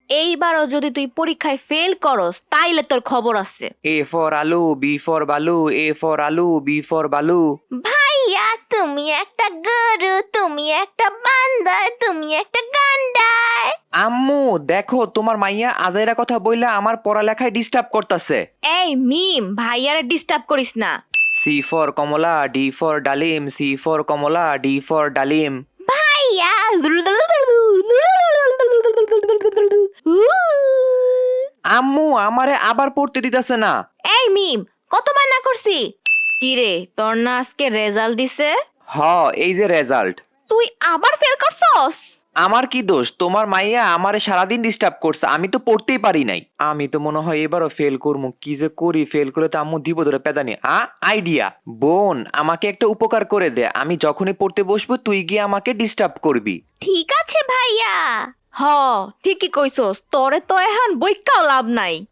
এইবারও যদি তুই পরীক্ষায় ফেল করস তাইলে তোর খবর আছে। A for আলু, B for বালু, A for আলু, B for বালু। ভাইয়া তুমি একটা গরু, তুমি একটা বান্দর, তুমি একটা গান্ডার। আম্মু দেখো তোমার মাইয়া আজাইরা কথা বইলা আমার পড়ালেখায় ডিস্টার্ব করতেছে। এই মিম, ভাইয়ারে ডিস্টার্ব করিস না। C for Kamala, D for ডালিম, C for Kamala, D for ডালিম। ভাইয়া আম্মু আমারে আবার পড়তে দিতেছে না। এই মিম, কতবার না করছি। কি রে, তোর না আজকে রেজাল্ট দিছে? হ, এই যে রেজাল্ট। তুই আবার ফেল করছস? আমার কি দোষ? তোমার মাইয়া আমারে সারাদিন ডিস্টার্ব করছে, আমি তো পড়তেই পারি নাই। আমি তো মনে হয় এবারও ফেল করবো। কি যে করি, ফেল করে তো আম্মু দিব ধরে পেদানি। আইডিয়া। বোন আমাকে একটা উপকার করে দে, আমি যখনই পড়তে বসবো তুই গিয়ে আমাকে ডিস্টার্ব করবি। ঠিক আছে ভাইয়া। হ, ঠিকই কইছস, তোরে তো এখন বইক্কাও লাভ নাই।